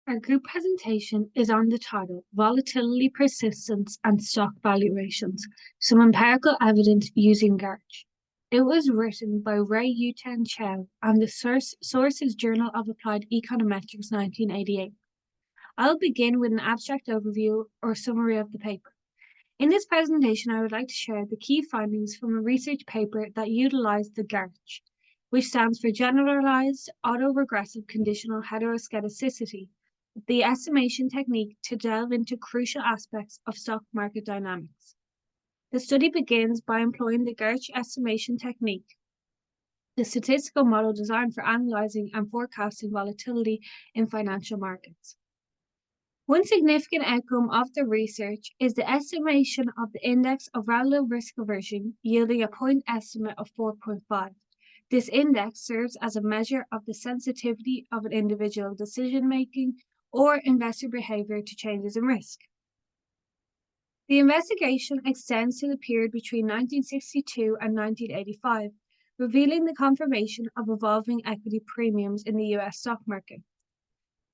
Our group presentation is on the title Volatility, Persistence, and Stock Valuations, Some Empirical Evidence Using Garch. It was written by Yeutien Chou and the source is Journal of Applied Econometrics 1988. I'll begin with an abstract overview or summary of the paper. In this presentation, I would like to share the key findings from a research paper that utilized the Garch, which stands for Generalized Autoregressive Conditional Heteroskedasticity, the estimation technique to delve into crucial aspects of stock market dynamics. The study begins by employing the Garch estimation technique, the statistical model designed for analyzing and forecasting volatility in financial markets. One significant outcome of the research is the estimation of the index of relative risk aversion, yielding a point estimate of 4.5. This index serves as a measure of the sensitivity of an individual decision-making or investor behavior to changes in risk. The investigation extends to the period between 1962 and 1985, revealing the confirmation of evolving equity premiums in the US stock market.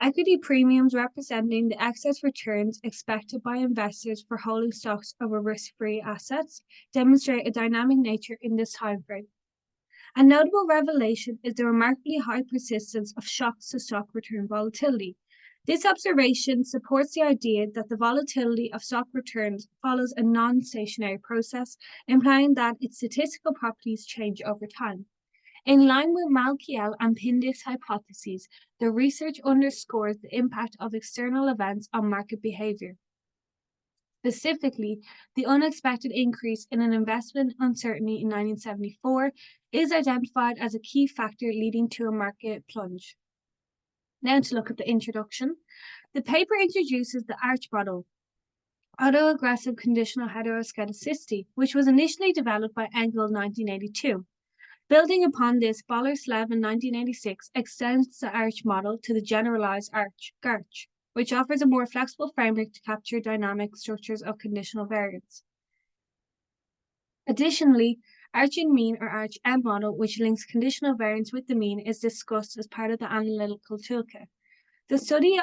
Equity premiums representing the excess returns expected by investors for holding stocks over risk-free assets demonstrate a dynamic nature in this time frame. A notable revelation is the remarkably high persistence of shocks to stock return volatility. This observation supports the idea that the volatility of stock returns follows a non-stationary process, implying that its statistical properties change over time. In line with Mulcahy and Pindis hypotheses, the research underscores the impact of external events on market behavior. Specifically, the unexpected increase in an investment uncertainty in 1974 is identified as a key factor leading to a market plunge. Now to look at the introduction. The paper introduces the ARCH model, Autoaggressive Conditional Heteroskedasticity, which was initially developed by Engel in 1982. Building upon this, Boleslav in 1986 extends the ARCH model to the generalized Garch, which offers a more flexible framework to capture dynamic structures of conditional variance. Additionally, Arch-in-mean or Arch-M model, which links conditional variance with the mean, is discussed as part of the analytical toolkit. To study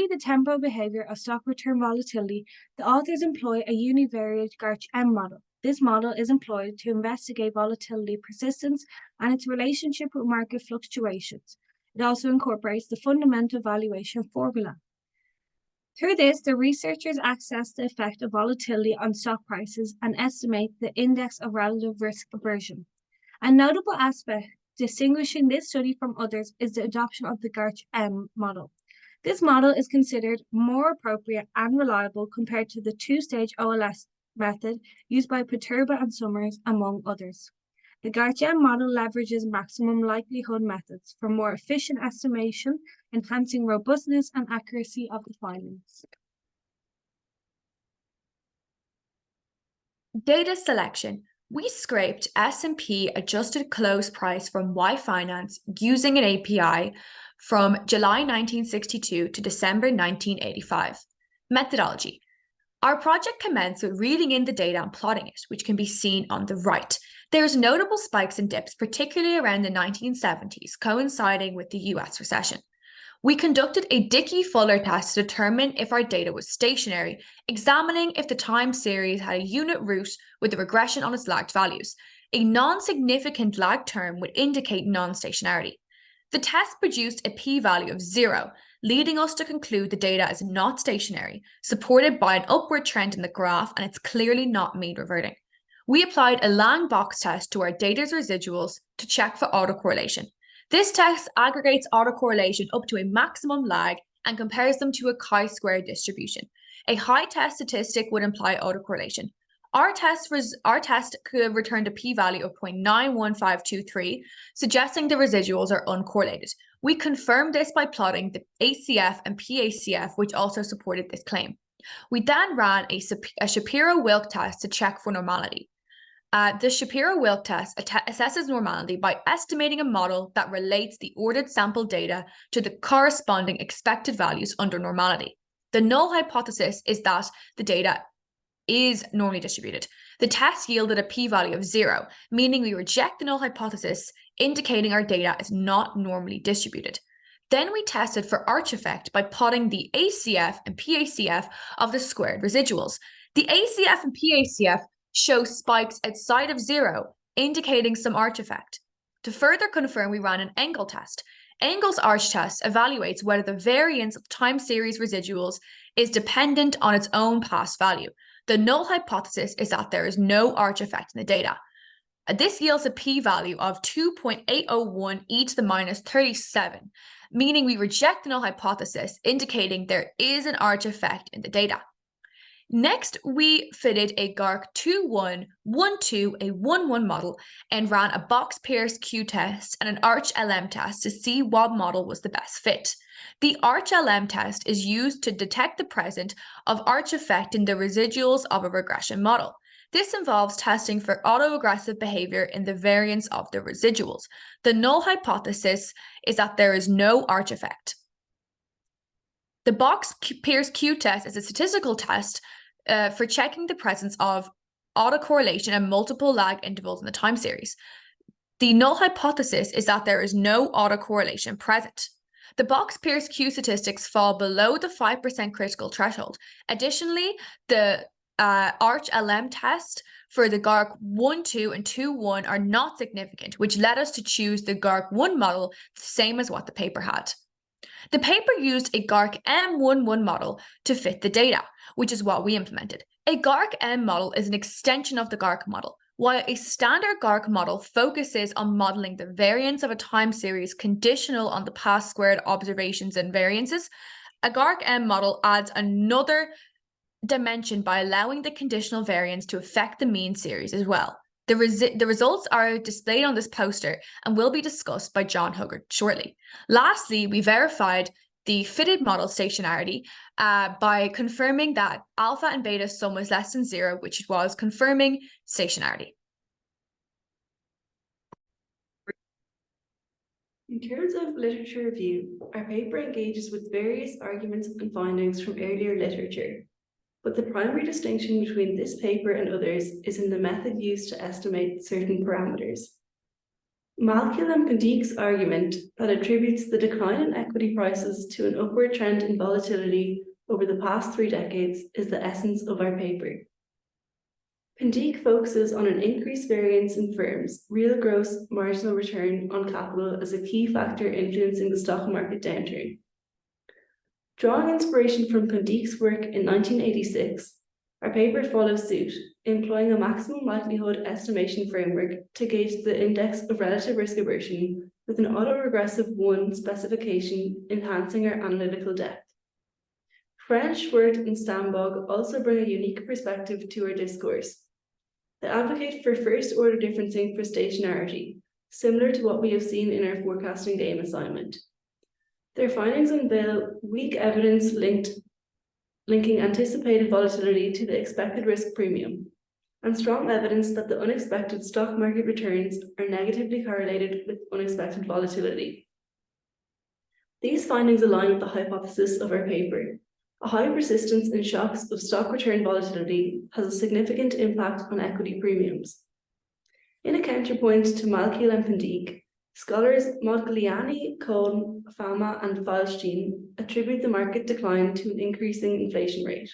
the temporal behavior of stock return volatility, the authors employ a univariate Garch-M model. This model is employed to investigate volatility persistence and its relationship with market fluctuations. It also incorporates the fundamental valuation formula. Through this, the researchers assess the effect of volatility on stock prices and estimate the index of relative risk aversion. A notable aspect distinguishing this study from others is the adoption of the Garch-M model. This model is considered more appropriate and reliable compared to the two-stage OLS method used by Perturba and Summers, among others. The Garch-M model leverages maximum likelihood methods for more efficient estimation, enhancing robustness and accuracy of the findings. Data selection. We scraped S&P adjusted close price from Y-Finance using an API from July 1962 to December 1985. Methodology. Our project commenced with reading in the data and plotting it, which can be seen on the right. There's notable spikes and dips, particularly around the 1970s, coinciding with the US recession. We conducted a Dickey-Fuller test to determine if our data was stationary, examining if the time series had a unit root with a regression on its lagged values. A non-significant lag term would indicate non-stationarity. The test produced a p-value of 0, leading us to conclude the data is not stationary, supported by an upward trend in the graph, and it's clearly not mean reverting. We applied a Lang box test to our data's residuals to check for autocorrelation. This test aggregates autocorrelation up to a maximum lag and compares them to a chi-square distribution. A high-test statistic would imply autocorrelation. Our test could return a p-value of 0.91523, suggesting the residuals are uncorrelated. We confirmed this by plotting the ACF and PACF, which also supported this claim. We then ran a Shapiro-Wilk test to check for normality. The Shapiro-Wilk test assesses normality by estimating a model that relates the ordered sample data to the corresponding expected values under normality. The null hypothesis is that the data is normally distributed. The test yielded a p-value of 0, meaning we reject the null hypothesis, indicating our data is not normally distributed. Then we tested for arch effect by plotting the ACF and PACF of the squared residuals. The ACF and PACF show spikes outside of zero, indicating some arch effect. To further confirm, we ran an Engel test. Engel's arch test evaluates whether the variance of time series residuals is dependent on its own past value. The null hypothesis is that there is no arch effect in the data. This yields a p-value of 2.801 e to the minus 37, meaning we reject the null hypothesis, indicating there is an arch effect in the data. Next, we fitted a Garch 2112-A11 model and ran a box-pierce Q test and an arch LM test to see what model was the best fit. The arch LM test is used to detect the presence of arch effect in the residuals of a regression model. This involves testing for autoaggressive behavior in the variance of the residuals. The null hypothesis is that there is no arch effect. The box-pierce Q test is a statistical test for checking the presence of autocorrelation and multiple lag intervals in the time series. The null hypothesis is that there is no autocorrelation present. The box-pierce Q statistics fall below the 5% critical threshold. Additionally, the arch LM test for the Garch 1.2 and 2.1 are not significant, which led us to choose the Garch 1 model, the same as what the paper had. The paper used a Garch M11 model to fit the data, which is what we implemented. A Garch M model is an extension of the Garch model. While a standard Garch model focuses on modeling the variance of a time series conditional on the past squared observations and variances, a Garch M model adds another dimension by allowing the conditional variance to affect the mean series as well. The results are displayed on this poster and will be discussed by John Huggard shortly. Lastly, we verified the fitted model stationarity by confirming that alpha and beta sum was less than zero, which was confirming stationarity. In terms of literature review, our paper engages with various arguments and findings from earlier literature. But the primary distinction between this paper and others is in the method used to estimate certain parameters. Mulcahy and Condique's argument that attributes the decline in equity prices to an upward trend in volatility over the past 3 decades is the essence of our paper. Condique focuses on an increased variance in firms' real gross marginal return on capital as a key factor influencing the stock market downturn. Drawing inspiration from Condique's work in 1986, our paper follows suit, employing a maximum likelihood estimation framework to gauge the index of relative risk aversion with an autoregressive 1 specification enhancing our analytical depth. French, Schwartz, and Stambog also bring a unique perspective to our discourse. They advocate for first-order differencing for stationarity, similar to what we have seen in our forecasting game assignment. Their findings unveil weak evidence linking anticipated volatility to the expected risk premium, and strong evidence that the unexpected stock market returns are negatively correlated with unexpected volatility. These findings align with the hypothesis of our paper. A high persistence in shocks of stock return volatility has a significant impact on equity premiums. In a counterpoint to Mulcahy and Condique, scholars Modigliani, Cohn, Fama, and Feilstein attribute the market decline to an increasing inflation rate.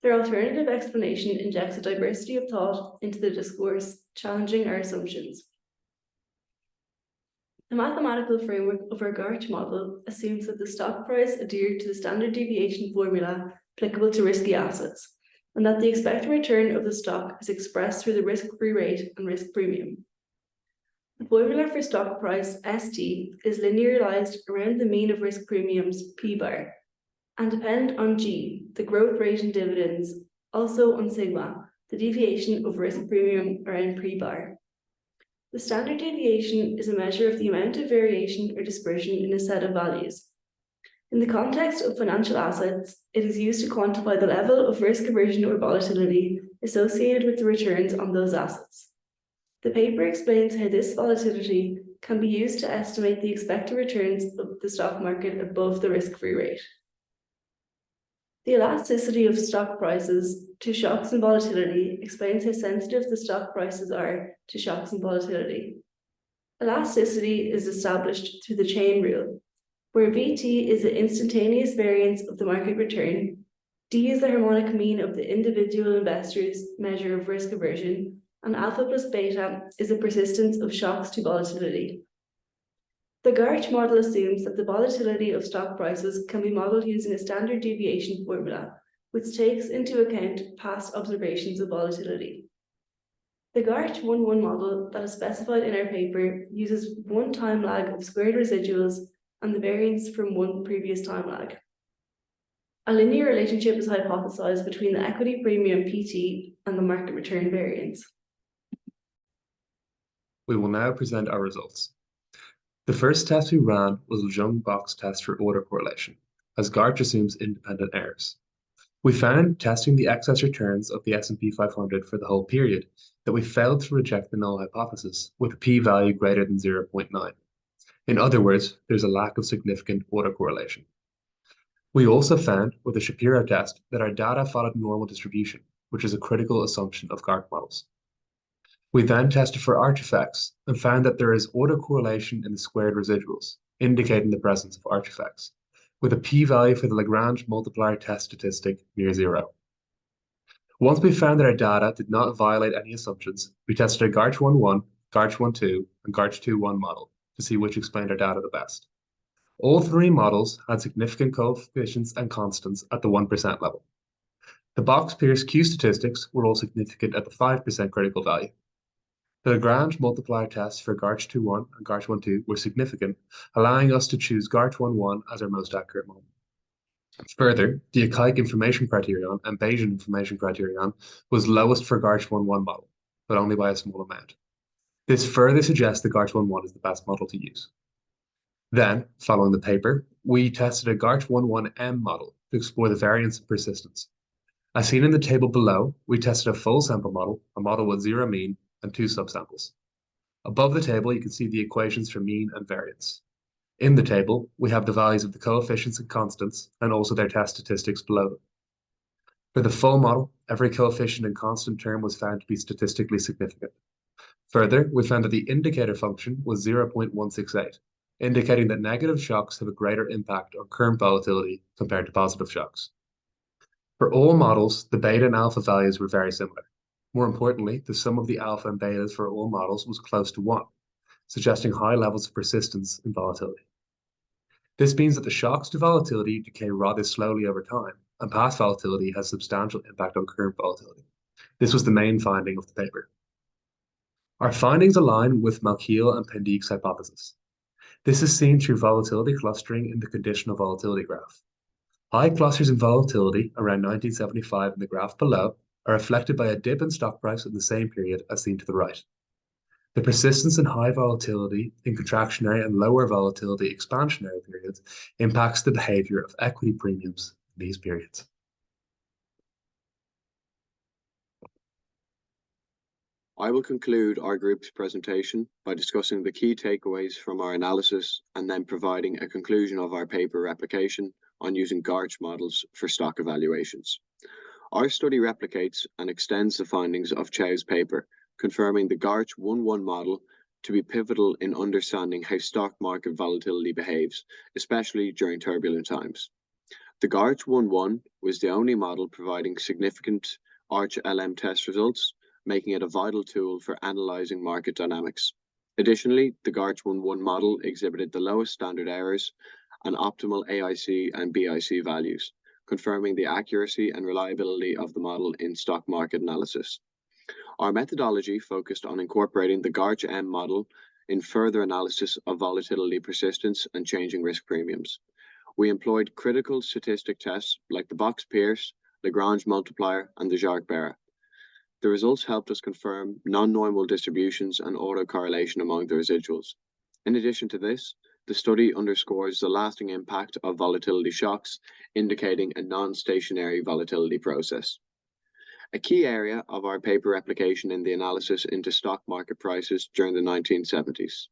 Their alternative explanation injects a diversity of thought into the discourse, challenging our assumptions. The mathematical framework of our Garch model assumes that the stock price adhered to the standard deviation formula applicable to risky assets, and that the expected return of the stock is expressed through the risk-free rate and risk premium. The formula for stock price, ST, is linearized around the mean of risk premiums, P bar, and depend on G, the growth rate in dividends, also on sigma, the deviation of risk premium around P bar. The standard deviation is a measure of the amount of variation or dispersion in a set of values. In the context of financial assets, it is used to quantify the level of risk aversion or volatility associated with the returns on those assets. The paper explains how this volatility can be used to estimate the expected returns of the stock market above the risk-free rate. The elasticity of stock prices to shocks and volatility explains how sensitive the stock prices are to shocks and volatility. Elasticity is established through the chain rule. where Vt is the instantaneous variance of the market return, D is the harmonic mean of the individual investor's measure of risk aversion, and alpha plus beta is the persistence of shocks to volatility. The Garch model assumes that the volatility of stock prices can be modeled using a standard deviation formula, which takes into account past observations of volatility. The Garch 1-1 model that is specified in our paper uses one time lag of squared residuals and the variance from one previous time lag. A linear relationship is hypothesized between the equity premium PT and the market return variance. We will now present our results. The first test we ran was a Lejeune box test for autocorrelation, as Garch assumes independent errors. We found, testing the excess returns of the S&P 500 for the whole period, that we failed to reject the null hypothesis with a p-value greater than 0.9. In other words, there's a lack of significant autocorrelation. We also found, with the Shapiro test, that our data followed normal distribution, which is a critical assumption of Garch models. We then tested for arch effects and found that there is autocorrelation in the squared residuals, indicating the presence of arch effects, with a p-value for the Lagrange multiplier test statistic near 0. Once we found that our data did not violate any assumptions, we tested a Garch 1-1, Garch 1-2, and Garch 2-1 model to see which explained our data the best. All three models had significant coefficients and constants at the 1% level. The box-Pierce Q statistics were all significant at the 5% critical value. The Lagrange multiplier tests for Garch 2-1 and Garch 1-2 were significant, allowing us to choose Garch 1-1 as our most accurate model. Further, the Yeutien information criterion and Bayesian information criterion was lowest for Garch 1-1 model, but only by a small amount. This further suggests that Garch 1-1 is the best model to use. Then, following the paper, we tested a Garch 1-1M model to explore the variance and persistence. As seen in the table below, we tested a full sample model, a model with 0 mean, and 2 subsamples. Above the table, you can see the equations for mean and variance. In the table, we have the values of the coefficients and constants, and also their test statistics below them. For the full model, every coefficient and constant term was found to be statistically significant. Further, we found that the indicator function was 0.168, indicating that negative shocks have a greater impact on current volatility compared to positive shocks. For all models, the beta and alpha values were very similar. More importantly, the sum of the alpha and betas for all models was close to 1, suggesting high levels of persistence in volatility. This means that the shocks to volatility decay rather slowly over time, and past volatility has substantial impact on current volatility. This was the main finding of the paper. Our findings align with Mulcahy and Pendique's hypothesis. This is seen through volatility clustering in the conditional volatility graph. High clusters in volatility around 1975 in the graph below are reflected by a dip in stock price in the same period as seen to the right. The persistence in high volatility in contractionary and lower volatility expansionary periods impacts the behavior of equity premiums in these periods. I will conclude our group's presentation by discussing the key takeaways from our analysis and then providing a conclusion of our paper replication on using Garch models for stock evaluations. Our study replicates and extends the findings of Chou's paper, confirming the Garch 1-1 model to be pivotal in understanding how stock market volatility behaves, especially during turbulent times. The Garch 1-1 was the only model providing significant Arch LM test results, making it a vital tool for analyzing market dynamics. Additionally, the Garch 1-1 model exhibited the lowest standard errors and optimal AIC and BIC values, confirming the accuracy and reliability of the model in stock market analysis. Our methodology focused on incorporating the Garch M model in further analysis of volatility persistence and changing risk premiums. We employed critical statistic tests like the box-Pierce, Lagrange multiplier, and the Jarque-Bera. The results helped us confirm non-normal distributions and autocorrelation among the residuals. In addition to this, the study underscores the lasting impact of volatility shocks, indicating a non-stationary volatility process. A key area of our paper replication in the analysis into stock market prices during the 1970s.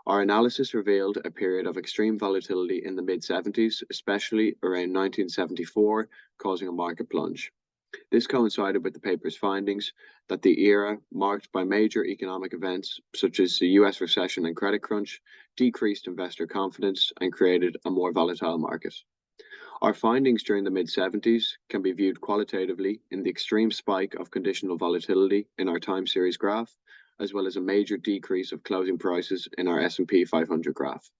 Our analysis revealed a period of extreme volatility in the mid-70s, especially around 1974, causing a market plunge. This coincided with the paper's findings that the era, marked by major economic events such as the US recession and credit crunch, decreased investor confidence and created a more volatile market. Our findings during the mid-70s can be viewed qualitatively in the extreme spike of conditional volatility in our time series graph, as well as a major decrease of closing prices in our S&P 500 graph.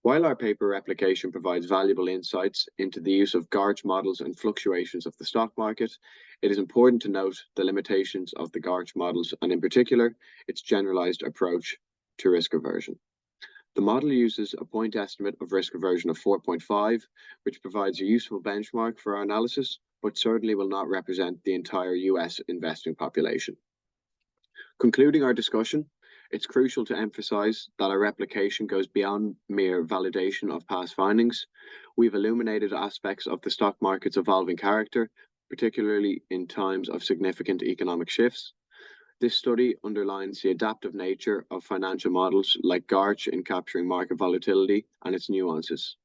While our paper replication provides valuable insights into the use of Garch models and fluctuations of the stock market, it is important to note the limitations of the Garch models and in particular, its generalized approach to risk aversion. The model uses a point estimate of risk aversion of 4.5, which provides a useful benchmark for our analysis, but certainly will not represent the entire US investing population. Concluding our discussion, it's crucial to emphasize that our replication goes beyond mere validation of past findings. We've illuminated aspects of the stock market's evolving character, particularly in times of significant economic shifts. This study underlines the adaptive nature of financial models like Garch in capturing market volatility and its nuances.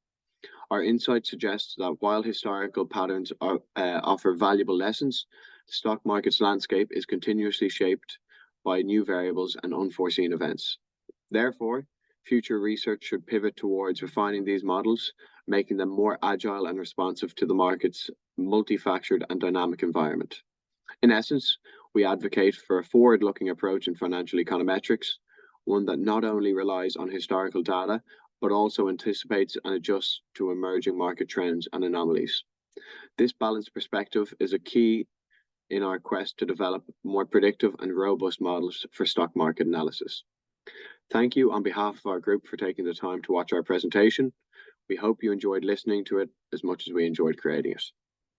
Our insight suggests that while historical patterns offer valuable lessons, the stock market's landscape is continuously shaped by new variables and unforeseen events. Therefore, future research should pivot towards refining these models, making them more agile and responsive to the market's multifactored and dynamic environment. In essence, we advocate for a forward-looking approach in financial econometrics, one that not only relies on historical data, but also anticipates and adjusts to emerging market trends and anomalies. This balanced perspective is a key in our quest to develop more predictive and robust models for stock market analysis. Thank you on behalf of our group for taking the time to watch our presentation. We hope you enjoyed listening to it as much as we enjoyed creating it.